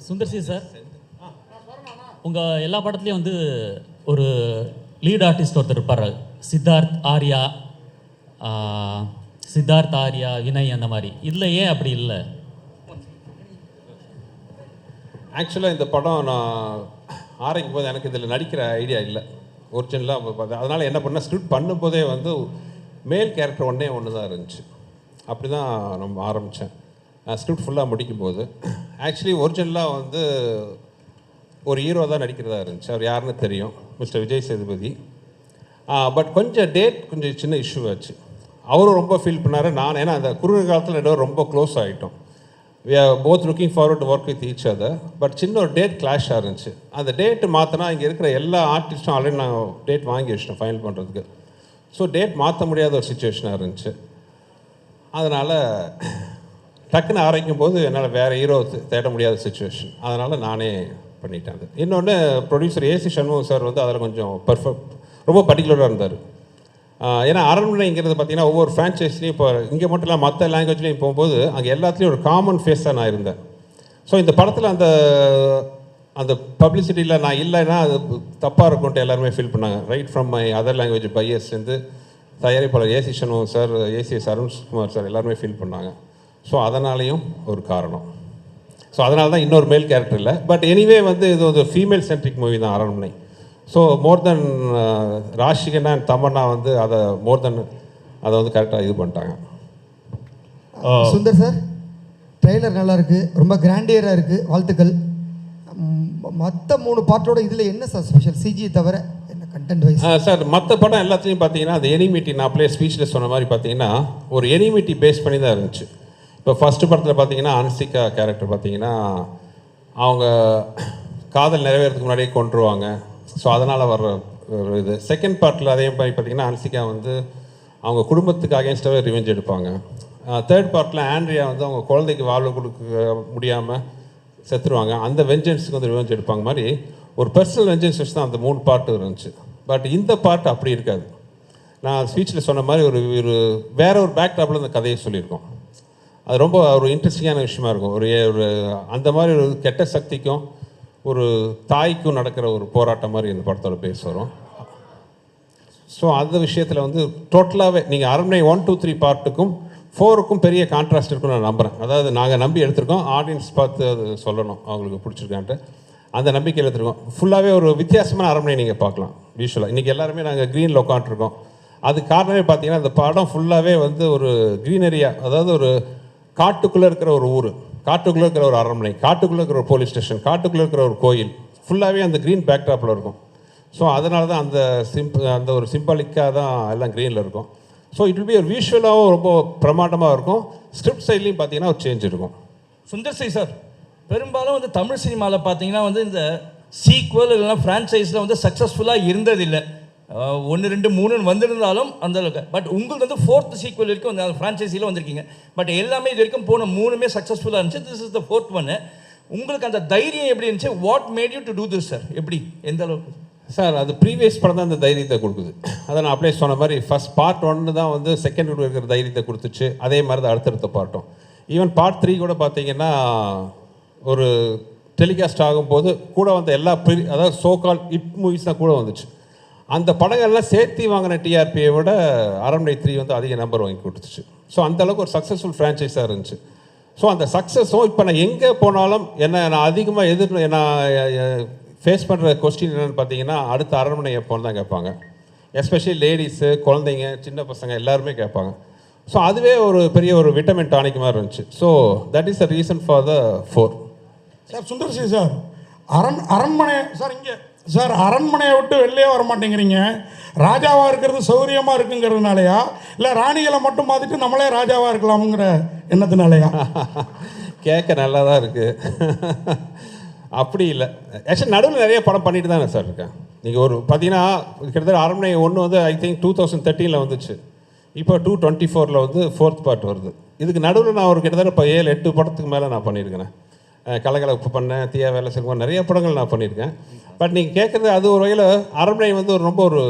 Sundar C sir, உங்கள் எல்லா படத்துலேயும் வந்து ஒரு லீட் ஆர்டிஸ்ட் ஒருத்தர் இருப்பார், சித்தார்த் ஆர்யா, வினய் அந்த மாதிரி. இதில் ஏன் அப்படி இல்லை? ஆக்சுவலாக இந்த படம் நான் ஆரம்பிக்கும் போது எனக்கு இதில் நடிக்கிற ஐடியா இல்லை ஒரிஜினலாக. அதனால் என்ன பண்ணால் ஸ்கிரிப்ட் பண்ணும்போதே வந்து மேல் கேரக்டர் ஒன்று தான் இருந்துச்சு. அப்படி தான் நம்ம ஆரம்பித்தேன். ஸ்கிரிப்ட் ஃபுல்லாக முடிக்கும்போது ஆக்சுவலி ஒரிஜினலாக வந்து ஒரு ஹீரோ தான் நடிக்கிறதா இருந்துச்சு. அவர் யாருன்னு தெரியும், மிஸ்டர் விஜய் சேதுபதி. பட் கொஞ்சம் டேட் கொஞ்சம் சின்ன இஷ்யூ ஆச்சு. அவரும் ரொம்ப ஃபீல் பண்ணார், நான் ஏன்னா அந்த குறுகிய காலத்தில் ரெண்டு ரொம்ப க்ளோஸ் ஆகிட்டோம். We are both looking forward to work with each other. But சின்ன ஒரு டேட் கிளாஷாக இருந்துச்சு. அந்த டேட்டு மாற்றினா இங்கே இருக்கிற எல்லா ஆர்டிஸ்ட்டும் ஆல்ரெடி நான் டேட் வாங்கி வச்சிட்டேன் ஃபைனல் பண்ணுறதுக்கு. ஸோ டேட் மாற்ற முடியாத ஒரு சுச்சுவேஷனாக இருந்துச்சு. அதனால் டக்குன்னு ஆரம்பிக்கும் போது என்னால் வேறு ஹீரோ தேட முடியாத சுச்சுவேஷன். அதனால் நானே பண்ணிட்டேன். அது இன்னொன்று ப்ரொடியூசர் ஏசி சண்முகம் சார் வந்து அதில் கொஞ்சம் ரொம்ப பர்டிகுலராக இருந்தார். ஏன்னா அரண்மனைங்கிறது பார்த்திங்கன்னா ஒவ்வொரு ஃப்ரான்ச்சைஸ்லேயும் இப்போ இங்கே மட்டும் இல்லை மற்ற லாங்குவேஜ்லேயும் போகும்போது அங்கே எல்லாத்துலேயும் ஒரு காமன் ஃபேஸாக நான் இருந்தேன். ஸோ இந்த படத்தில் அந்த பப்ளிசிட்டியில் நான் இல்லைன்னா அது தப்பாக இருக்கும்ட்டு எல்லாருமே ஃபீல் பண்ணாங்க. Right from my other language buyers வந்து தயாரிப்பாளர் AC Shanmugam sir, ACS Arunkumar sir எல்லாருமே ஃபீல் பண்ணாங்க. ஸோ அதனாலேயும் ஒரு காரணம். ஸோ அதனால தான் இன்னொரு மேல் கேரக்டர் இல்லை. பட் எனிவே வந்து இது ஒரு ஃபீமேல் சென்ட்ரிக் மூவி தான் Aranmanai. So more then Rashi Khanna and Tamannaah வந்து அதை மோர் தென் அதை வந்து கரெக்டாக இது பண்ணிட்டாங்க. சுந்தர் சார், ட்ரெய்லர் நல்லா இருக்குது, ரொம்ப கிராண்டியராக இருக்குது, வாழ்த்துக்கள். மற்ற 3 பாட்டோட இதில் என்ன சார் ஸ்பெஷல், சிஜி தவிர என்ன கண்டென்ட் வைஸ்? சார் மற்ற படம் எல்லாத்துலேயும் பார்த்தீங்கன்னா அந்த எனிமிட்டி, நான் அப்படியே ஸ்பீச்சில் சொன்ன மாதிரி பார்த்தீங்கன்னா ஒரு எனிமிட்டி பேஸ் பண்ணி தான் இருந்துச்சு. இப்போ ஃபஸ்ட்டு படத்தில் பார்த்தீங்கன்னா அன்சிகா கேரக்டர் பார்த்தீங்கன்னா அவங்க காதல் நிறைவேறதுக்கு முன்னாடியே கொண்டுருவாங்க. ஸோ அதனால் வர்ற ஒரு இது. செகண்ட் பார்ட்டில் அதே மாதிரி பார்த்திங்கன்னா அன்சிகா வந்து அவங்க குடும்பத்துக்கு அகேன்ஸ்டாகவே ரிவெஞ்ச் எடுப்பாங்க. தேர்ட் பார்ட்டில் ஆண்ட்ரியா வந்து அவங்க குழந்தைக்கு வாழ்வு கொடுக்க முடியாமல் செத்துருவாங்க. அந்த வெஞ்சன்ஸுக்கு வந்து ரிவெஞ்ச் எடுப்பாங்க. மாதிரி ஒரு பர்சனல் வெஞ்சன்ஸ் வச்சு தான் அந்த 3 பார்ட்டு இருந்துச்சு. பட் இந்த பார்ட் அப்படி இருக்காது. நான் ஸ்பீச்சில் சொன்ன மாதிரி ஒரு வேற ஒரு பேக்டாப்பில் இந்த கதையை சொல்லியிருக்கோம். அது ரொம்ப ஒரு இன்ட்ரெஸ்டிங்கான விஷயமா இருக்கும். ஒரு அந்த மாதிரி ஒரு கெட்ட சக்திக்கும் ஒரு தாய்க்கும் நடக்கிற ஒரு போராட்டம் மாதிரி இந்த படத்தோட பேச வரும். ஸோ அந்த விஷயத்தில் வந்து டோட்டலாகவே நீங்கள் அரண்மனை 1, 2, 3 பார்ட்டுக்கும் 4க்கும் பெரிய கான்ட்ராஸ்ட் இருக்குன்னு நான் நம்புகிறேன். அதாவது நாங்கள் நம்பி எடுத்திருக்கோம், ஆடியன்ஸ் பார்த்து அது சொல்லணும் அவங்களுக்கு பிடிச்சிருக்கான்ட்டு அந்த நம்பிக்கையில் எடுத்துருக்கோம். ஃபுல்லாகவே ஒரு வித்தியாசமான அரண்மனை நீங்கள் பார்க்கலாம் விஷுவலாக. இன்றைக்கி எல்லாருமே நாங்கள் க்ரீனில் உட்காந்துருக்கோம். அது காரணமே பார்த்தீங்கன்னா அந்த படம் ஃபுல்லாகவே வந்து ஒரு க்ரீனரியாக, அதாவது ஒரு காட்டுக்குள்ளே இருக்கிற ஒரு ஊர், காட்டுக்குள்ளே இருக்கிற ஒரு அரண்மனை, காட்டுக்குள்ளே இருக்கிற ஒரு போலீஸ் ஸ்டேஷன், காட்டுக்குள்ளே இருக்கிற ஒரு கோயில், ஃபுல்லாகவே அந்த க்ரீன் பேக்ட்ராப்பில் இருக்கும். ஸோ அதனால தான் அந்த ஒரு சிம்பாலிக்காக தான் எல்லாம் க்ரீனில் இருக்கும். ஸோ இட் வில் பி ஒரு விஷுவலாகவும் ரொம்ப பிரமாண்டமாக இருக்கும். ஸ்கிரிப்ட் சைட்லேயும் பார்த்தீங்கன்னா ஒரு சேஞ்ச் இருக்கும். சுந்தர் சி சார், பெரும்பாலும் வந்து தமிழ் சினிமாவில் பார்த்தீங்கன்னா வந்து இந்த சீக்வல் இல்லைன்னா ஃப்ரான்ச்சைஸில் வந்து சக்ஸஸ்ஃபுல்லாக இருந்ததில்லை. 1, 2, 3 வந்திருந்தாலும் அந்த அளவுக்கு. பட் உங்களுக்கு வந்து 4th சீக்வல் வரைக்கும் வந்து அந்த ஃப்ரான்ச்சைஸில் வந்திருக்கீங்க. பட் எல்லாமே இது வரைக்கும் போன 3மே சக்ஸஸ்ஃபுல்லாக இருந்துச்சு. This is the 4th one. உங்களுக்கு அந்த தைரியம் எப்படி இருந்துச்சு? What made you to do this sir? எப்படி, எந்த அளவுக்கு சார்? அது ப்ரீவியஸ் படம் தான் அந்த தைரியத்தை கொடுக்குது. அதை நான் அப்படியே சொன்ன மாதிரி ஃபஸ்ட் பார்ட் 1 தான் வந்து செகண்ட் இருக்கிற தைரியத்தை கொடுத்துச்சு. அதே மாதிரி தான் அடுத்தடுத்த பார்ட்டும். ஈவன் பார்ட் 3 கூட பார்த்தீங்கன்னா ஒரு டெலிகாஸ்ட் ஆகும்போது கூட வந்த எல்லா அதாவது சோகால் ஹிட் மூவிஸ் தான் கூட வந்துச்சு. அந்த படங்கள்லாம் சேர்த்து வாங்கின டிஆர்பியை விட அரண்மனை 3 வந்து அதிக நம்பர் வாங்கி கொடுத்துச்சு. ஸோ அந்தளவுக்கு ஒரு சக்ஸஸ்ஃபுல் ஃப்ரான்ச்சைஸாக இருந்துச்சு. ஸோ அந்த சக்ஸஸும் இப்போ நான் எங்கே போனாலும் நான் அதிகமாக நான் ஃபேஸ் பண்ணுற கொஸ்டின் என்னென்னு பார்த்தீங்கன்னா அடுத்த அரண்மனை எப்போன்னு தான் கேட்பாங்க. எஸ்பெஷலி லேடிஸு, குழந்தைங்க, சின்ன பசங்க எல்லாருமே கேட்பாங்க. ஸோ அதுவே ஒரு பெரிய ஒரு விட்டமின் டானிக் மாதிரி இருந்துச்சு. So that is the reason for the 4. Sir Sundar C sir, அரண்மனை சார், இங்கே சார் அரண்மனையை விட்டு வெளியே வர மாட்டேங்கிறீங்க. ராஜாவாக இருக்கிறது சௌரியமாக இருக்குங்கிறதுனாலயா, இல்லை ராணிகளை மட்டும் பார்த்துட்டு நம்மளே ராஜாவாக இருக்கலாமுங்கிற எண்ணத்தினாலயா? கேட்க நல்லா தான் இருக்குது. அப்படி இல்லை. ஆக்சுவலி நடுவில் நிறைய படம் பண்ணிட்டு தானே சார் இருக்கேன். நீங்கள் ஒரு பார்த்தீங்கன்னா கிட்டத்தட்ட அரண்மனை 1 வந்து ஐ திங்க் 2013 வந்துச்சு. இப்போ 2024 வந்து 4th பார்ட் வருது. இதுக்கு நடுவில் நான் ஒரு கிட்டத்தட்ட இப்போ 7-8 படத்துக்கு மேலே நான் பண்ணியிருக்கிறேன். கலகலப்பு பண்ணேன், தீயா வேலை செல்வம், நிறைய படங்கள் நான் பண்ணியிருக்கேன். பட் நீங்கள் கேட்குறது அது ஒரு வகையில் அரண்மனை வந்து ரொம்ப ஒரு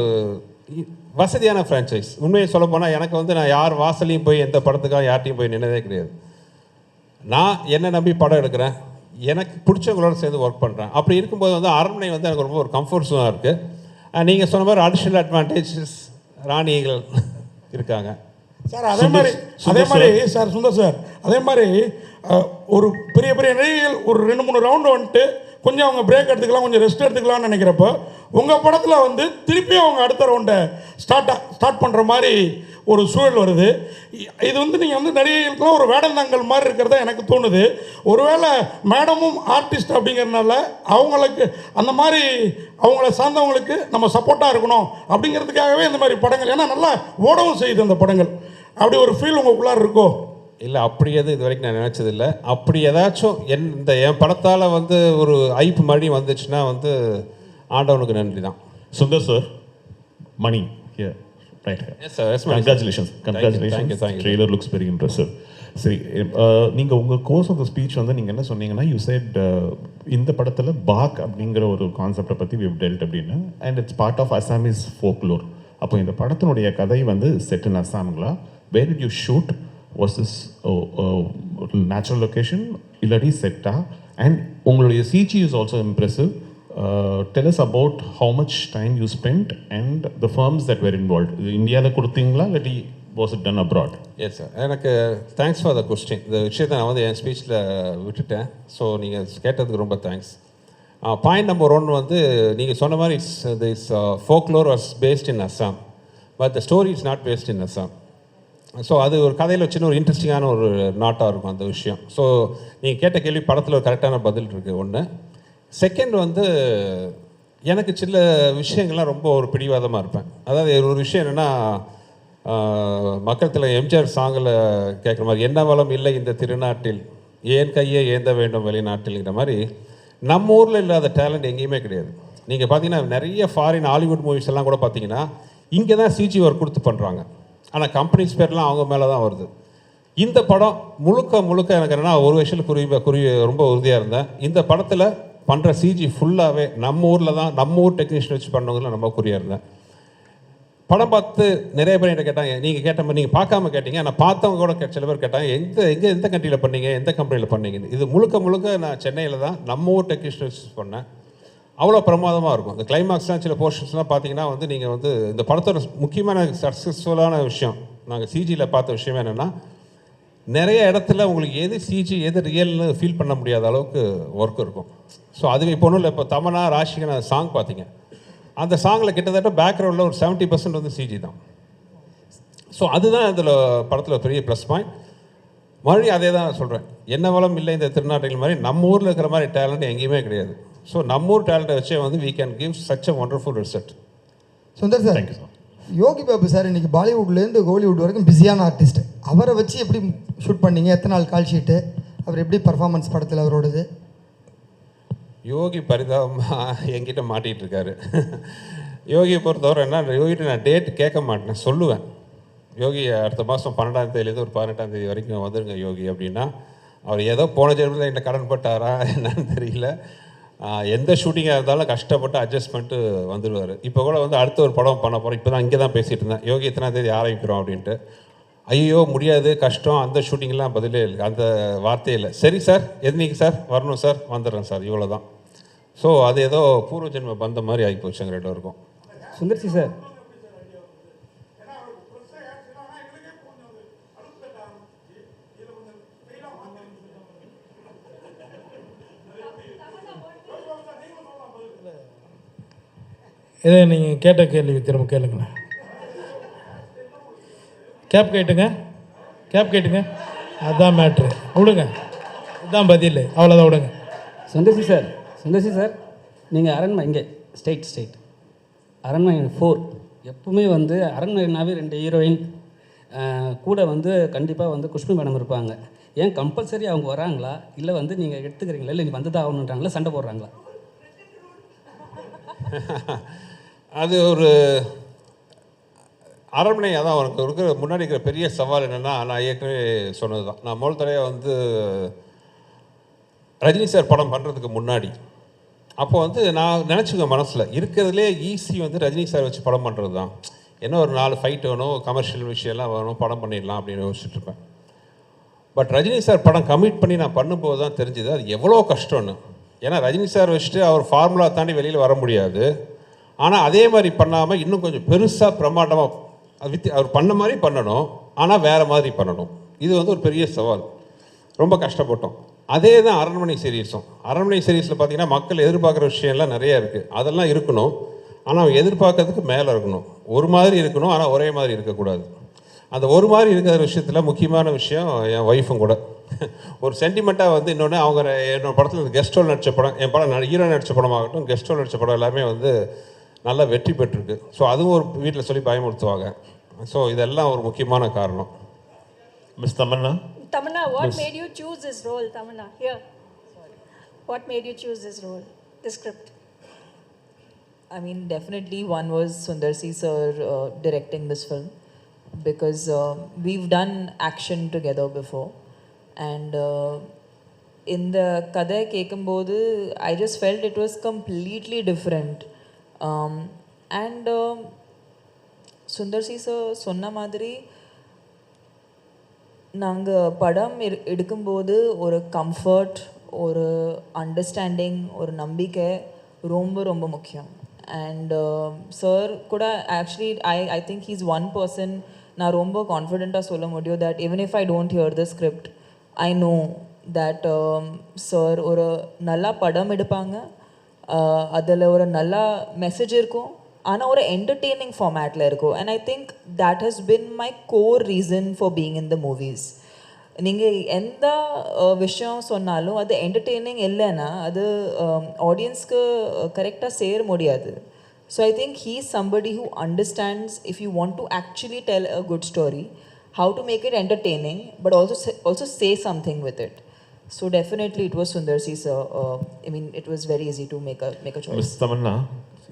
வசதியான ஃப்ரான்ச்சைஸ். உண்மையை சொல்ல போனால் எனக்கு வந்து நான் யார் வாசலையும் போய் எந்த படத்துக்காக யார்ட்டையும் போய் நின்னதே கிடையாது. நான் என்ன நம்பி படம் எடுக்கிறேன், எனக்கு பிடிச்சவங்களோட சேர்ந்து ஒர்க் பண்ணுறேன். அப்படி இருக்கும்போது வந்து அரண்மனை வந்து எனக்கு ரொம்ப ஒரு கம்ஃபர்ட் ஜோனாக இருக்குது. நீங்கள் சொன்ன மாதிரி அடிஷ்னல் அட்வான்டேஜஸ் ராணிகள் இருக்காங்க சார். அதே மாதிரி சார் சுந்தர் சார், அதே மாதிரி ஒரு பெரிய பெரிய நடிகைகள் ஒரு 2-3 ரவுண்டு வந்துட்டு கொஞ்சம் அவங்க பிரேக் எடுத்துக்கலாம், கொஞ்சம் ரெஸ்ட் எடுத்துக்கலாம்னு நினைக்கிறப்போ உங்கள் படத்தில் வந்து திருப்பி அவங்க அடுத்த ரவுண்டை ஸ்டார்ட் பண்ணுற மாதிரி ஒரு சூழல் வருது. இது வந்து நீங்கள் வந்து நடிகைகளுக்கெல்லாம் ஒரு வேடந்தாங்கல் மாதிரி இருக்கிறதா எனக்கு தோணுது. ஒருவேளை மேடமும் ஆர்டிஸ்ட் அப்படிங்கிறதுனால அவங்களுக்கு அந்த மாதிரி அவங்கள சார்ந்தவங்களுக்கு நம்ம சப்போர்ட்டாக இருக்கணும் அப்படிங்கிறதுக்காகவே இந்த மாதிரி படங்கள், ஏன்னா நல்லா ஓடவும் செய்யுது அந்த படங்கள், அப்படி ஒரு ஃபீல் உங்களுக்குள்ளார இருக்கோ? இல்லை, அப்படி எதுவும் இது வரைக்கும் நான் நினச்சதில்லை. அப்படி ஏதாச்சும் என் படத்தால் வந்து ஒரு ஐப்பு மறுபடி வந்துச்சுன்னா வந்து ஆண்டவனுக்கு நன்றி தான். Sundar sir, Mani here right. Yes sir, yes ma'am. Congratulations. Trailer looks very impressive. சரி, நீங்கள் உங்கள் கோர்ஸ் ஆஃப் த ஸ்பீச் வந்து நீங்கள் என்ன சொன்னீங்கன்னா, யூ செட் இந்த படத்தில் பாக் அப்படிங்கிற ஒரு கான்செப்டை பற்றி வி டெல்ட் அப்படின்னு, and it's part of Assamese folklore. அப்போ இந்த படத்தினுடைய கதை வந்து செட் இன் அசாம்களா? Where did you shoot? Was this natural location இல்லாட்டி செட்டா? அண்ட் உங்களுடைய CG is also impressive. Tell us about how much time you spent and the firms that were involved. இந்தியாவில் கொடுத்தீங்களா இல்லாட்டி was it done abroad? Yes sir, எனக்கு thanks for the question. இந்த விஷயத்தை நான் வந்து என் ஸ்பீச்சில் விட்டுட்டேன். ஸோ நீங்கள் கேட்டதுக்கு ரொம்ப தேங்க்ஸ். பாயிண்ட் நம்பர் 1 வந்து நீங்கள் சொன்ன மாதிரி it's folklore was based in Assam, but the story is not based in Assam. So அது ஒரு கதையில் சின்ன ஒரு இன்ட்ரெஸ்டிங்கான ஒரு நாட்டாக இருக்கும் அந்த விஷயம். ஸோ நீங்கள் கேட்ட கேள்வி படத்தில் ஒரு கரெக்டான பதில் இருக்குது ஒன்று. செகண்ட் வந்து எனக்கு சில விஷயங்கள்லாம் ரொம்ப ஒரு பிடிவாதமாக இருப்பேன். அதாவது ஒரு விஷயம் என்னென்னா, மக்கள் எம்ஜிஆர் சாங்கில் கேட்குற மாதிரி, என்ன வளம் இல்லை இந்த திருநாட்டில், ஏன் கையை ஏந்த வேண்டும் வெளிநாட்டில்ங்கிற மாதிரி நம்ம ஊரில் இல்லாத டேலண்ட் எங்கேயுமே கிடையாது. நீங்கள் பார்த்தீங்கன்னா நிறைய ஃபாரின் ஹாலிவுட் மூவிஸ் எல்லாம் கூட பார்த்தீங்கன்னா இங்கே தான் சிஜி ஒர்க் கொடுத்து பண்ணுறாங்க, ஆனால் கம்பெனிஸ் பேர்லாம் அவங்க மேலே தான் வருது. இந்த படம் முழுக்க எனக்கு என்னென்னா, ஒரு விஷயத்தில் ரொம்ப உறுதியாக இருந்தேன். இந்த படத்தில் பண்ணுற சிஜி ஃபுல்லாகவே நம்ம ஊரில் தான், நம்ம ஊர் டெக்னீஷியன் வச்சு பண்ணவங்கள நம்ம குறியாக இருந்தேன். படம் பார்த்து நிறைய பேர் என்கிட்ட கேட்டாங்க, நீங்கள் கேட்ட மாதிரி நீங்கள் பார்க்காம கேட்டீங்க, நான் பார்த்தவங்க கூட சில பேர் கேட்டாங்க, எந்த கண்ட்ரியில் பண்ணீங்க, எந்த கம்பெனியில் பண்ணீங்கன்னு. இது முழுக்க நான் சென்னையில் தான் நம்ம ஊர் டெக்னீஷியன் வச்சு பண்ணேன். அவ்வளோ பிரமாதமாக இருக்கும். இந்த கிளைமாக்ஸ்லாம் சில போர்ஷன்ஸ்லாம் பார்த்தீங்கன்னா வந்து நீங்கள் வந்து இந்த படத்தோட முக்கியமான சக்ஸஸ்ஃபுல்லான விஷயம் நாங்கள் சிஜியில் பார்த்த விஷயம் என்னென்னா, நிறைய இடத்துல உங்களுக்கு எது சிஜி எது ரியல்னு ஃபீல் பண்ண முடியாத அளவுக்கு ஒர்க் இருக்கும். ஸோ அதுவே இப்போ ஒன்றும் இல்லை, இப்போ தமனா ராஷிகன சாங் பார்த்தீங்க, அந்த சாங்கில் கிட்டத்தட்ட பேக்ரவுண்டில் ஒரு 70% வந்து சிஜி தான். ஸோ அதுதான் இதில் படத்தில் பெரிய ப்ளஸ் பாயிண்ட். மறுபடியும் அதே தான் சொல்கிறேன், என்ன வளம் இல்லை இந்த திருநாட்டில் மாதிரி நம்ம ஊரில் இருக்கிற மாதிரி டேலண்ட் எங்கேயுமே கிடையாது. ஸோ நம்ம ஊர் டேலண்ட்டை வச்சே வந்து we can give such a wonderful result. Sundar sir, thank you sir. Yogi Babu sir இன்றைக்கி பாலிவுட்லேருந்து ஹாலிவுட் வரைக்கும் பிஸியான ஆர்டிஸ்ட். அவரை வச்சு எப்படி ஷூட் பண்ணீங்க? எத்தனை நாள் கால் ஷீட்டு? அவர் எப்படி பர்ஃபார்மன்ஸ் படத்தில் அவரோடது? யோகி பரிதாபமாக என்கிட்ட மாட்டிகிட்டு இருக்காரு. யோகியை பொறுத்தவரை என்ன, யோகிட்ட நான் டேட் கேட்க மாட்டேன், சொல்லுவேன். யோகி அடுத்த மாதம் 12ஆம் தேதியிலேருந்து ஒரு 18ஆம் தேதி வரைக்கும் வந்துடுங்க யோகி அப்படின்னா, அவர் ஏதோ போன ஜென்மத்தில் என்ன கடன் பட்டாரா என்னன்னு தெரியல. எந்த ஷூட்டிங்காக இருந்தாலும் கஷ்டப்பட்டு அட்ஜஸ்ட் பண்ணிட்டு வந்துடுவார். இப்போ கூட வந்து அடுத்த ஒரு படம் பண்ண போகிறோம். இப்போ தான் இங்கே தான் பேசிகிட்டு இருந்தேன், யோகி எத்தனாம் தேதி ஆரம்பிக்கிறோம் அப்படின்ட்டு. ஐயோ முடியாது, கஷ்டம், அந்த ஷூட்டிங்லாம் பதிலே இல்லை, அந்த வார்த்தையே இல்லை. சரி சார், எதுனிக்கு சார் வரணும் சார், வந்துடுறேன் சார், இவ்வளோ தான். ஸோ அது ஏதோ பூர்வ ஜென்ம பந்த மாதிரி ஆகி போச்சுங்க ரெண்டு பேருக்கும். சுந்தர்சி சார், இதை நீங்கள் கேட்ட கேள்வி திரும்ப கேளுங்களேன். கேப் கேட்டுங்க, அதுதான் மேட்ரு. விடுங்க, இதுதான் பதில், அவ்வளோதான், விடுங்க. சுந்தர்சி சார் நீங்கள் அரண்மனை இங்கே ஸ்டேட் அரண்மனை 4 எப்பவுமே வந்து அரண்மனைனாவே 2 ஹீரோயின் கூட வந்து கண்டிப்பாக வந்து குஷ்பு மேடம் இருப்பாங்க. ஏன் கம்பல்சரி அவங்க வராங்களா, இல்லை வந்து நீங்கள் எடுத்துக்கிறீங்களா, இல்லை நீங்கள் வந்து தான் ஆகணுன்றாங்களா, சண்டை போடுறாங்களா? அது ஒரு அரண்மனை. அதான் அவனுக்கு இருக்கிற முன்னாடி இருக்கிற பெரிய சவால் என்னென்னா, நான் ஏற்கனவே சொன்னது தான். நான் முதல் தடவை வந்து ரஜினி சார் படம் பண்ணுறதுக்கு முன்னாடி, அப்போ வந்து நான் நினச்சிக்க மனசில் இருக்கிறதுலே ஈஸி வந்து ரஜினி சார் வச்சு படம் பண்ணுறது தான். என்ன ஒரு 4 ஃபைட் வேணும், கமர்ஷியல் விஷயம்லாம் வேணும், படம் பண்ணிடலாம் அப்படின்னு யோசிச்சுட்டு இருப்பேன். பட் ரஜினி சார் படம் கமிட் பண்ணி நான் பண்ணும்போது தான் தெரிஞ்சுது அது எவ்வளோ கஷ்டம்னு. ஏன்னா ரஜினி சார் வச்சுட்டு அவர் ஃபார்முலா தாண்டி வெளியில் வர முடியாது. ஆனால் அதே மாதிரி பண்ணாமல் இன்னும் கொஞ்சம் பெருசாக பிரமாண்டமாக அவர் பண்ண மாதிரி பண்ணணும், ஆனால் வேறு மாதிரி பண்ணணும். இது வந்து ஒரு பெரிய சவால், ரொம்ப கஷ்டப்பட்டோம். அதே தான் அரண்மனை சீரீஸும். அரண்மனை சீரீஸில் பார்த்தீங்கன்னா மக்கள் எதிர்பார்க்குற விஷயம்லாம் நிறையா இருக்குது, அதெல்லாம் இருக்கணும். ஆனால் அவங்க எதிர்பார்க்கறதுக்கு மேலே இருக்கணும், ஒரு மாதிரி இருக்கணும், ஆனால் ஒரே மாதிரி இருக்கக்கூடாது. அந்த ஒரு மாதிரி இருக்கிற விஷயத்தில் முக்கியமான விஷயம் என் ஒய்ஃபும் கூட ஒரு சென்டிமெண்ட்டாக வந்து இன்னொன்று அவங்க என்னோட படத்தில் கெஸ்ட் ரோல் நடித்த படம், என் படம் ஹீரோ நடித்த படமாகட்டும், கெஸ்ட் ரோல் நடித்த படம் எல்லாமே வந்து நல்லா வெற்றி பெற்றிருக்கு. ஸோ அதுவும் ஒரு வீட்டில் சொல்லி பயமுறுத்துவாங்க. ஸோ இதெல்லாம் ஒரு முக்கியமான காரணம். Miss Tamannaah, what made you choose this role? Tamanna, here. What made you choose this role, this script? I mean, definitely one was Sundar C sir directing this film, because we've done action together before, and in the Kadai Kekambodu I just felt it was completely different, and Sundar C sir sonna madri நாங்கள் படம் எடுக்கும்போது ஒரு comfort, ஒரு understanding, ஒரு நம்பிக்கை ரொம்ப ரொம்ப முக்கியம். அண்ட் சார் கூட actually I think he's one person நான் ரொம்ப கான்ஃபிடெண்ட்டாக சொல்ல முடியும் that even if I don't here the script I know that sir ஒரு நல்லா படம் எடுப்பாங்க, அதில் ஒரு நல்ல மெசேஜ் இருக்கும், ஆனால் ஒரு என்டர்டெய்னிங் ஃபார்மேட்டில் இருக்கும். And I think that has been my core reason for being in the movies. நீங்கள் எந்த விஷயம் சொன்னாலும் அது என்டர்டெய்னிங் இல்லைன்னா அது ஆடியன்ஸ்க்கு கரெக்டாக சேர முடியாது. So I think he is somebody who understands if you want to actually tell a good story, how to make it entertaining but also say something with it. So definitely it was Sundar C sir. I mean, it was very easy to make a choice. Miss Tamanna,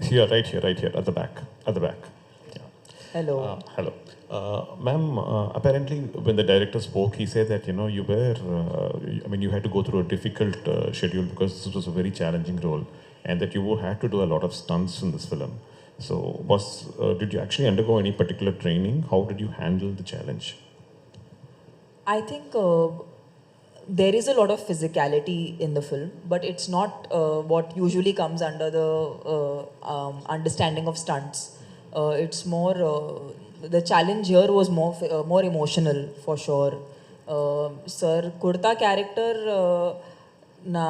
here, right here, at the back, Yeah. Hello. Hello. Ma'am, apparently when the director spoke, he said that, you were, you had to go through a difficult schedule because this was a very challenging role, and that you had to do a lot of stunts in this film. So did you actually undergo any particular training? How did you handle the challenge? I think there is a lot of physicality in the film, but it's not what usually comes under the understanding of stunts. It's more, the challenge here was more emotional for sure. Sir, Kurta character na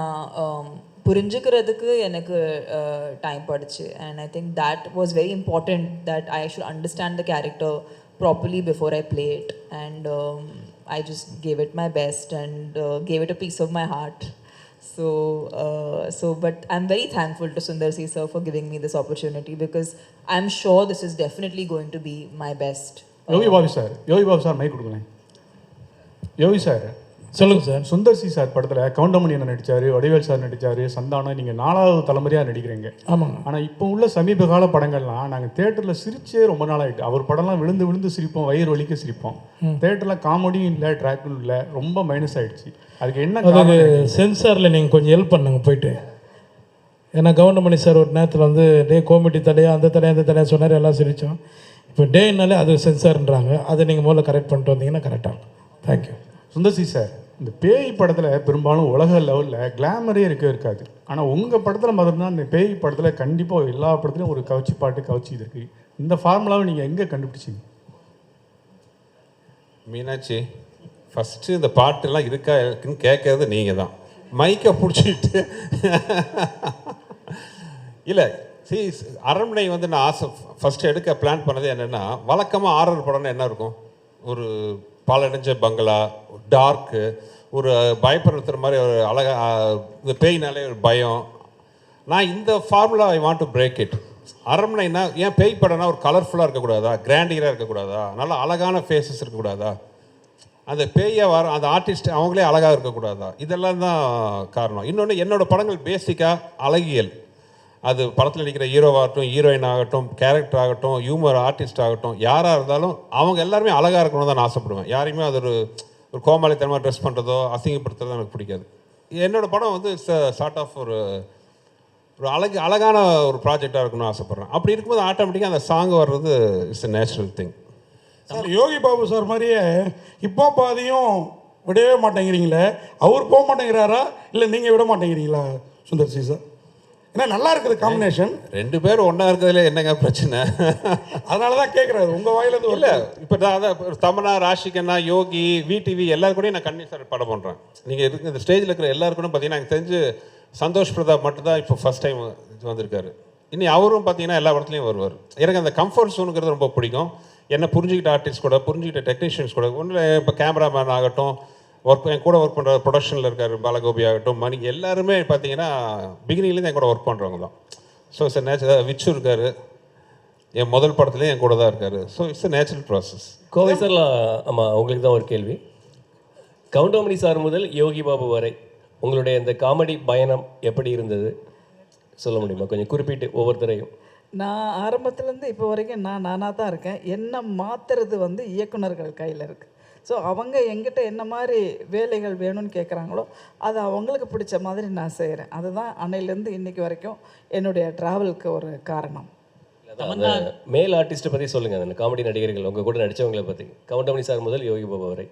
புரிஞ்சுக்கிறதுக்கு எனக்கு time படுச்சு. And I think that was very important that I should understand the character properly before I play it. And I just gave it my best and gave it a piece of my heart. So but I'm very thankful to Sundar C sir for giving me this opportunity, because I'm sure this is definitely going to be my best. Yogi Babu sir mike கொடுங்களேன். Yogi sir சொல்லுங்கள் சார். Sundar C sir படத்தில் கவுண்டமணி என்ன நடித்தார், Vadivel sir நடித்தார், சந்தானம், நீங்கள் 4வது தலைமுறையாக நடிக்கிறீங்க. ஆமாங்க. ஆனால் இப்போ உள்ள சமீப கால படங்கள்லாம் நாங்கள் தேட்டரில் சிரிச்சே ரொம்ப நாள் ஆகிட்டு. அவர் படம்லாம் விழுந்து விழுந்து சிரிப்போம், வயிறு வலிக்க சிரிப்போம். தேட்டரில் காமெடியும் இல்லை, ட்ராக்கும் இல்லை, ரொம்ப மைனஸ் ஆகிடுச்சு. அதுக்கு என்ன அதுக்கு சென்சாரில் நீங்கள் கொஞ்சம் ஹெல்ப் பண்ணுங்க போயிட்டு. ஏன்னா கவுண்டமணி சார் ஒரு நேரத்தில் வந்து டே காமெடி தடையாக அந்த தடையாக சொன்னார், எல்லாம் சிரித்தோம். இப்போ டேனாலே அது சென்சார்ன்றாங்க. அதை நீங்கள் முதல்ல கரெக்ட் பண்ணிட்டு வந்தீங்கன்னா கரெக்டாக. தேங்க்யூ. சுந்தர் சி சார், இந்த பேய் படத்தில் பெரும்பாலும் உலக லெவலில் கிளாமரே இருக்காது. ஆனால் உங்கள் படத்தில் மட்டும்தான் இந்த பேய் படத்தில் கண்டிப்பாக எல்லா படத்துலையும் ஒரு கவச்சி பாட்டு கவச்சி இது இருக்குது. இந்த ஃபார்முலாவை நீங்கள் எங்கே கண்டுபிடிச்சிங்க? மீனாட்சி, ஃபஸ்ட்டு இந்த பாட்டெல்லாம் இருக்குன்னு கேட்கறது நீங்கள் தான். மைக்கை பிடிச்சிட்டு இல்லை. அரண்மனை வந்து நான் ஃபஸ்ட்டு எடுக்க பிளான் பண்ணது என்னென்னா, வழக்கமாக ஆரர் படம்னு என்ன இருக்கும், ஒரு பாலடைஞ்ச பங்களா, டார்க்கு, ஒரு பயப்படுத்துகிற மாதிரி ஒரு இந்த பேய்னாலே ஒரு பயம். நான் இந்த formula I want to break it. அரண்மனைனா ஏன் பேய் படம்னா ஒரு கலர்ஃபுல்லாக இருக்கக்கூடாதா, கிராண்டியராக இருக்கக்கூடாதா, நல்லா அழகான ஃபேஸஸ் இருக்கக்கூடாதா, அந்த பேயை அந்த ஆர்டிஸ்ட் அவங்களே அழகாக இருக்கக்கூடாதா, இதெல்லாம் தான் காரணம். இன்னொன்று, என்னோடய படங்கள் பேசிக்காக அழகியல். அது படத்தில் நடிக்கிற ஹீரோவாகட்டும், ஹீரோயின் ஆகட்டும், கேரக்டர் ஆகட்டும், ஹியூமர் ஆர்டிஸ்ட் ஆகட்டும், யாராக இருந்தாலும் அவங்க எல்லாருமே அழகாக இருக்கணும்னு தான் நான் ஆசைப்படுவேன். யாரையுமே அது ஒரு கோமாளித்தனமாக ட்ரெஸ் பண்ணுறதோ அசிங்கப்படுத்துறதோ எனக்கு பிடிக்காது. என்னோடய படம் வந்து சார்ட் ஆஃப் ஒரு அழகான ஒரு ப்ராஜெக்டாக இருக்கணும்னு ஆசைப்பட்றேன். அப்படி இருக்கும்போது ஆட்டோமேட்டிக்காக அந்த சாங் வர்றது it's a natural thing. Sir, Yogi Babu sir மாதிரியே இப்போ பாதியும் விடவே மாட்டேங்கிறீங்களே, அவர் போக மாட்டேங்கிறாரா இல்லை நீங்கள் விட மாட்டேங்கிறீங்களா சுந்தர் சி சார்? ஏன்னா நல்லா இருக்குது காம்பினேஷன். 2 பேரும் ஒன்றா இருக்கிறதுல என்னங்க பிரச்சனை? அதனால தான் கேட்குறாரு உங்கள் வாயிலேருந்து. இல்லை, இப்போ நான் அதான் தமன்னா, ராஷிகண்ணா, யோகி, விடிவி எல்லாரும் கூடயும் நான் கண்ணி சார் படம் பண்ணுறேன். நீங்கள் இருக்கு இந்த ஸ்டேஜில் இருக்கிற எல்லாருக்கும் பார்த்தீங்கன்னா எனக்கு தெரிஞ்சு சந்தோஷ் பிரதாப் மட்டும்தான் இப்போ ஃபஸ்ட் டைம் வந்திருக்காரு. இனி அவரும் பார்த்தீங்கன்னா எல்லா இடத்துலையும் வருவார். எனக்கு அந்த கம்ஃபர்ட் ஜோனுங்கிறது ரொம்ப பிடிக்கும். என்ன புரிஞ்சுக்கிட்ட ஆர்டிஸ்ட் கூட, புரிஞ்சுக்கிட்ட டெக்னீஷியன்ஸ் கூட, ஒன்றில் இப்போ கேமராமேன் ஆகட்டும், என் கூட ஒர்க் பண்ணுற ப்ரொடக்ஷனில் இருக்கார் பாலகோபி ஆகட்டும், மணி, எல்லாருமே பார்த்தீங்கன்னா பிகினிங்லேருந்து என் கூட ஒர்க் பண்ணுறவங்க தான். So it's natural. விச்சு இருக்கார், என் முதல் படத்துலேயும் என் கூட தான் இருக்கார். So it's a natural process. Kovai sir, ஆமாம், உங்களுக்கு தான் ஒரு கேள்வி. கவுண்டமணி சார் முதல் யோகி பாபு வரை உங்களுடைய இந்த காமெடி பயணம் எப்படி இருந்தது சொல்ல முடியுமா? கொஞ்சம் குறிப்பிட்டு ஒவ்வொருத்தரையும். நான் ஆரம்பத்துலேருந்து இப்போ வரைக்கும் நானாக தான் இருக்கேன். என்ன மாற்றுறது வந்து இயக்குனர்கள் கையில் இருக்குது. ஸோ அவங்க எங்கிட்ட என்ன மாதிரி வேலைகள் வேணும்னு கேட்குறாங்களோ அது அவங்களுக்கு பிடிச்ச மாதிரி நான் செய்கிறேன். அதுதான் அன்னையிலேருந்து இன்றைக்கி வரைக்கும் என்னுடைய ட்ராவலுக்கு ஒரு காரணம். அந்த மேல் ஆர்டிஸ்ட்டை பற்றி சொல்லுங்கள், அந்த காமெடி நடிகர்கள் உங்கள் கூட நடித்தவங்களை பற்றி, கவுண்டமணி சார் முதல் யோகி பாபு வரை.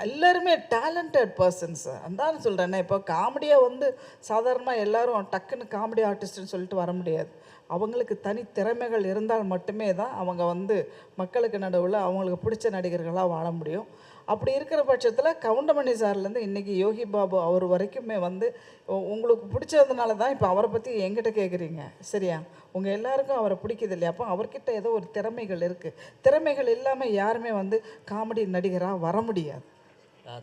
எல்லாருமே டேலண்டட் பர்சன்ஸ். அதான் சொல்கிறேன்னே, இப்போ காமெடியாக வந்து சாதாரணமாக எல்லாரும் டக்குன்னு காமெடி ஆர்டிஸ்ட்னு சொல்லிட்டு வர முடியாது. அவங்களுக்கு தனி திறமைகள் இருந்தால் மட்டுமே தான் அவங்க வந்து மக்களுக்கு நடுவில் அவங்களுக்கு பிடிச்ச நடிகர்களாக வாழ முடியும். அப்படி இருக்கிற பட்சத்தில் கவுண்டமணி சார்லேருந்து இன்றைக்கி யோகி பாபு அவர் வரைக்குமே வந்து உங்களுக்கு பிடிச்சதுனால தான் இப்போ அவரை பற்றி என்கிட்ட கேட்குறீங்க, சரியா? உங்கள் எல்லாருக்கும் அவரை பிடிக்குது இல்லையா? அப்போ அவர்கிட்ட ஏதோ ஒரு திறமைகள் இருக்குது. திறமைகள் இல்லாமல் யாருமே வந்து காமெடி நடிகராக வர முடியாது.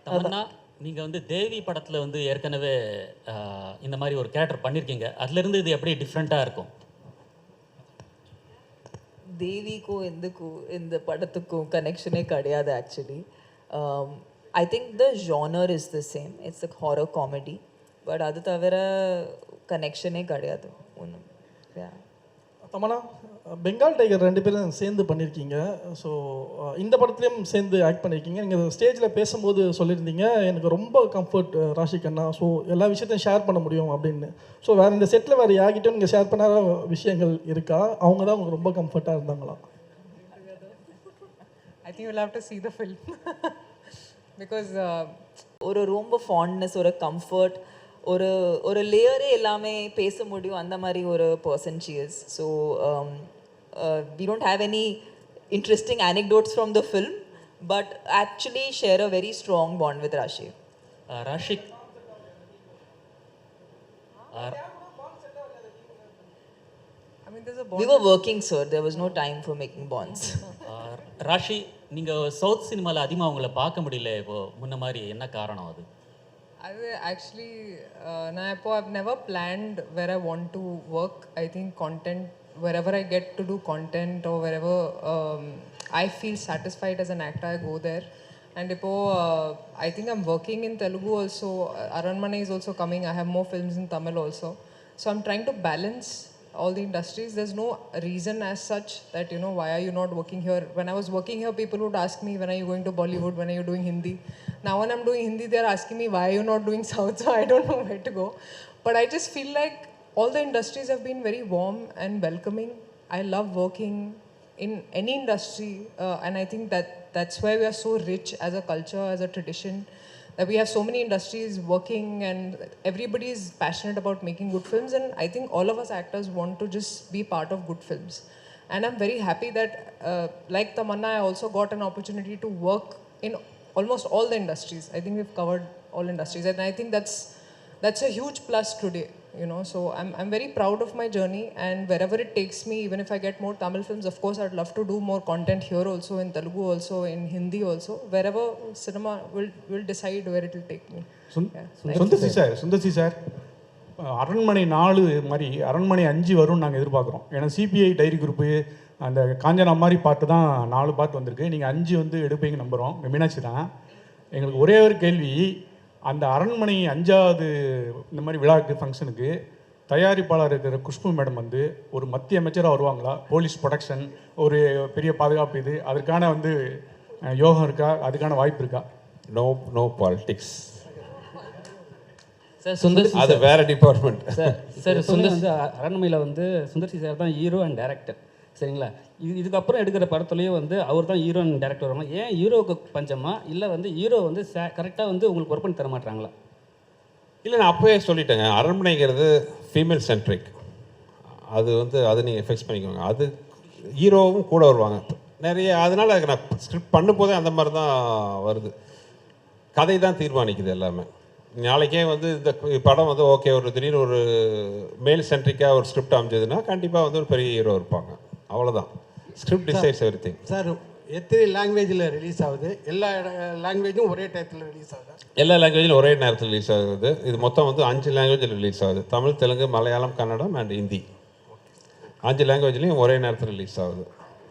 தமன்னா, நீங்கள் வந்து தேவி படத்தில் வந்து ஏற்கனவே இந்த மாதிரி ஒரு கேரக்டர் பண்ணியிருக்கீங்க. அதுலேருந்து இது எப்படி டிஃப்ரெண்ட்டாக இருக்கும்? தேவிக்கும் இந்த படத்துக்கும் கனெக்ஷனே கிடையாது actually. I think the genre is the same, it's a horror comedy. But அது தவிர கனெக்ஷனே கிடையாது ஒன்றும். தமன்னா, பெங்கால் டைகர் 2 பேரும் சேர்ந்து பண்ணியிருக்கீங்க. ஸோ இந்த படத்துலேயும் சேர்ந்து ஆக்ட் பண்ணியிருக்கீங்க. நீங்கள் ஸ்டேஜில் பேசும்போது சொல்லியிருந்தீங்க எனக்கு ரொம்ப கம்ஃபர்ட் ராஷிகண்ணா, ஸோ எல்லா விஷயத்தையும் ஷேர் பண்ண முடியும் அப்படின்னு. ஸோ வேறு இந்த செட்டில் வேறு யார்கிட்டையும் நீங்கள் ஷேர் பண்ணாத விஷயங்கள் இருக்கா? அவங்க தான் உங்களுக்கு ரொம்ப கம்ஃபர்ட்டாக இருந்தாங்களா? I think you'll have to see the film because ஒரு ரொம்ப ஃபாண்ட்னஸ், ஒரு கம்ஃபர்ட், ஒரு லேயரே எல்லாமே பேச முடியும் அந்த மாதிரி ஒரு person she is. So we don't have any interesting anecdotes from the film but actually share a very strong bond with Rashi. Rashik, I mean there's a bond. We were working, sir. There was no time for making bonds. Raashi, நீங்கள் south சினிமாவில் அதிகமாக உங்களை பார்க்க முடியல இப்போ முன்ன மாதிரி, என்ன காரணம் அது? அது ஆக்சுவலி நான் இப்போ I've never planned where I want to work. I think content, wherever I get to do content or wherever I feel satisfied as an actor, I go there. And இப்போ I think I'm working in Telugu also. Aranmane is also coming. I have more films in Tamil also. So I'm trying to balance all the industries. There's no reason as such that, you know, why are you not working here? When I was working here, people would ask me, when are you going to Bollywood? When are you doing Hindi? Now when I'm doing Hindi, they're asking me, why are you not doing South? So I don't know where to go. But I just feel like all the industries have been very warm and welcoming. I love working in any industry. And I think that's why we are so rich as a culture, as a tradition. That we have so many industries working and everybody is passionate about making good films, and I think all of us actors want to just be part of good films. And I'm very happy that like Tamanna, I also got an opportunity to work in almost all the industries. I think we've covered all industries and I think that's a huge plus today, you know. So I'm very proud of my journey, and wherever it takes me, even if I get more Tamil films, of course I'd love to do more content here also, in Telugu also, in Hindi also. Wherever cinema will decide where it will take me. Sundar C sir, அரண்மனை 4 மாதிரி அரண்மனை 5 வரும்னு நாங்கள் எதிர்பார்க்குறோம். ஏன்னா CBI diary group அந்த காஞ்சனா மாதிரி பாட்டு தான் 4 பாட்டு வந்திருக்கு. நீங்கள் 5 வந்து எடுப்பீங்க நம்புகிறோம். மீனாட்சி தான். எங்களுக்கு ஒரே ஒரு கேள்வி, அந்த அரண்மனை 5வது இந்த மாதிரி விழாக்கு ஃபங்க்ஷனுக்கு தயாரிப்பாளர் இருக்கிற குஷ்பு மேடம் வந்து ஒரு மத்திய அமைச்சராக வருவாங்களா? போலீஸ் ப்ரொடெக்ஷன், ஒரு பெரிய பாதுகாப்பு, இது அதற்கான வந்து யோகம் இருக்கா? அதுக்கான வாய்ப்பு இருக்கா? No politics sir. சுந்தர் அது வேற டிபார்ட்மெண்ட் சார். சுந்தர் வந்து அரண்மனையில் வந்து சுந்தர்சி சார் தான் ஹீரோ அண்ட் டைரக்டர். சரிங்களா? இதுக்கப்புறம் எடுக்கிற படத்துலேயும் வந்து அவர் தான் ஹீரோயின் டேரக்டர் வரணும். ஏன் ஹீரோவுக்கு பஞ்சமா, இல்லை வந்து ஹீரோ வந்து கரெக்டாக வந்து உங்களுக்கு ஒர்க் பண்ணி தர மாட்டாங்களா? இல்லை, நான் அப்போவே சொல்லிட்டேங்க, அரண்மனைங்கிறது ஃபீமேல் சென்ட்ரிக். அது வந்து அது நீங்கள் ஃபிக்ஸ் பண்ணிக்கோங்க. அது ஹீரோவும் கூட வருவாங்க நிறைய. அதனால் நான் ஸ்கிரிப்ட் பண்ணும்போதே அந்த மாதிரி தான் வருது. கதை தான் தீர்மானிக்குது எல்லாமே. நாளைக்கே வந்து இந்த படம் வந்து ஓகே, ஒரு திடீர்னு ஒரு மேல் சென்ட்ரிக்காக ஒரு ஸ்கிரிப்ட் அமைஞ்சதுன்னா கண்டிப்பாக வந்து ஒரு பெரிய ஹீரோ இருப்பாங்க. அவ்வளோதான். Script decides everything. சார், எத்தனை லாங்குவேஜில் ரிலீஸ் ஆகுது? எல்லா லாங்குவேஜும் ஒரே டயத்தில் ரிலீஸ் ஆகுது? எல்லா லாங்குவேஜிலும் ஒரே நேரத்தில் ரிலீஸ் ஆகுது. இது மொத்தம் வந்து 5 லாங்குவேஜில் ரிலீஸ் ஆகுது. தமிழ், தெலுங்கு, மலையாளம், கன்னடம் அண்ட் ஹிந்தி. 5 லாங்குவேஜ்லேயும் ஒரே நேரத்தில் ரிலீஸ் ஆகுது.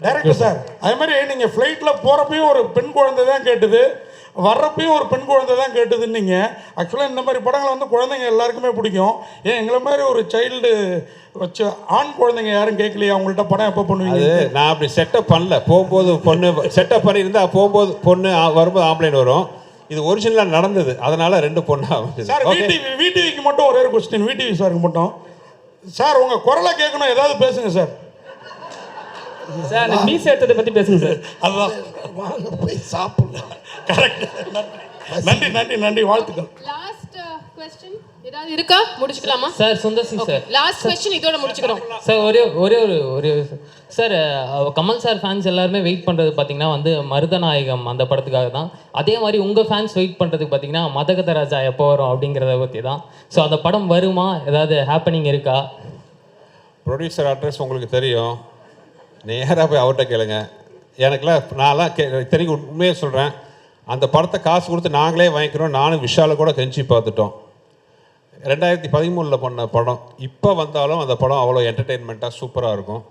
டைரக்டர் சார், அதே மாதிரி நீங்கள் ஃப்ளைட்டில் போகிறப்பையும் ஒரு பெண் குழந்தை தான் கேட்டுது, வர்றப்பையும் ஒரு பெண் குழந்தை தான் கேட்டுதுன்னீங்க. ஆக்சுவலாக இந்த மாதிரி படங்களை வந்து குழந்தைங்க எல்லாருக்குமே பிடிக்கும். ஏன் எங்களை மாதிரி ஒரு சைல்டு வச்சு ஆண் குழந்தைங்க யாரும் கேட்கலையா அவங்கள்ட்ட படம் எப்போ பண்ணுவீங்க? அது நான் அப்படி செட்டப் பண்ணல. போகும்போது பொண்ணு செட்டப் பண்ணியிருந்தா போகும்போது பொண்ணு வரும்போது ஆம்பளைன் வரும். இது ஒரிஜினலாக நடந்தது, அதனால 2 பொண்ணாக அமைஞ்சது. சார், விடிவிக்கு மட்டும் ஒரே ஒரு கொஸ்டின், விடிவி சாருக்கு மட்டும். சார், உங்கள் குரலை கேட்கணும், ஏதாவது பேசுங்க சார். சார், அந்த மீஸ் எடுத்ததை பற்றி பேசுங்க சார். அதுதான், வாங்க போய் சாப்பிடலாம். கரெக்ட். நன்றி நன்றி நன்றி, வாழ்த்துக்கள். லாஸ்ட் क्वेश्चन ஏதாவது இருக்கா? முடிச்சுக்கலாமா sir? Sundar C sir, last question இதோட முடிச்சுக்கிறோம் சார். ஒரே சார், கமல் சார் ஃபேன்ஸ் எல்லாருமே வெயிட் பண்ணுறது பார்த்தீங்கன்னா வந்து மருதநாயகம் அந்த படத்துக்காக தான். அதே மாதிரி உங்கள் ஃபேன்ஸ் வெயிட் பண்ணுறதுக்கு பார்த்தீங்கன்னா மதகத ராஜா எப்போ வரும் அப்படிங்கிறத பற்றி தான். ஸோ அந்த படம் வருமா? ஏதாவது ஹேப்பனிங் இருக்கா? ப்ரொடியூசர் அட்ரஸ் உங்களுக்கு தெரியும், நேராக போய் அவர்கிட்ட கேளுங்க. எனக்குலாம் நான்லாம் தெரியும், உண்மையாக சொல்கிறேன். அந்த படத்தை காசு கொடுத்து நாங்களே வாங்கிக்கிறோம். நானும் விஷாலை கூட கெஞ்சி பார்த்துட்டோம். 2013 பண்ண படம் இப்போ வந்தாலும் அந்த படம் அவ்வளோ என்டர்டெயின்மெண்ட்டாக சூப்பராக இருக்கும்.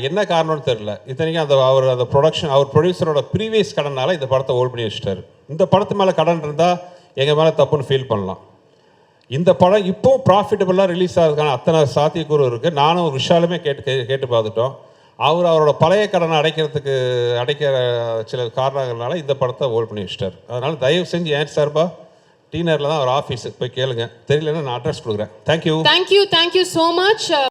என்ன காரணம்னு தெரில. இத்தனைக்கும் அந்த ப்ரொடக்ஷன் அவர் ப்ரொடியூசரோட ப்ரீவியஸ் கடனால் இந்த படத்தை ஹோல்ட் பண்ணி வச்சுட்டார். இந்த படத்து மேலே கடன் இருந்தால் எங்கள் மேலே தப்புன்னு ஃபீல் பண்ணலாம். இந்த படம் இப்போவும் ப்ராஃபிட்டபுளாக ரிலீஸ் ஆகிறதுக்கான அத்தனை சாத்தியக்கூறு இருக்குது. நானும் விஷாலுமே கேட்டு பார்த்துட்டோம். அவரோட பழைய கடனை அடைக்கிற சில காரணங்கள்னால இந்த படத்தை ஹோல்ட் பண்ணி வச்சுட்டார். அதனால் தயவு செஞ்சு ஏன் சார்பா டீனரில் தான் அவர் ஆஃபீஸுக்கு போய் கேளுங்க. தெரியலன்னா நான் அட்ரஸ் கொடுக்குறேன். தேங்க்யூ. Thank you so much.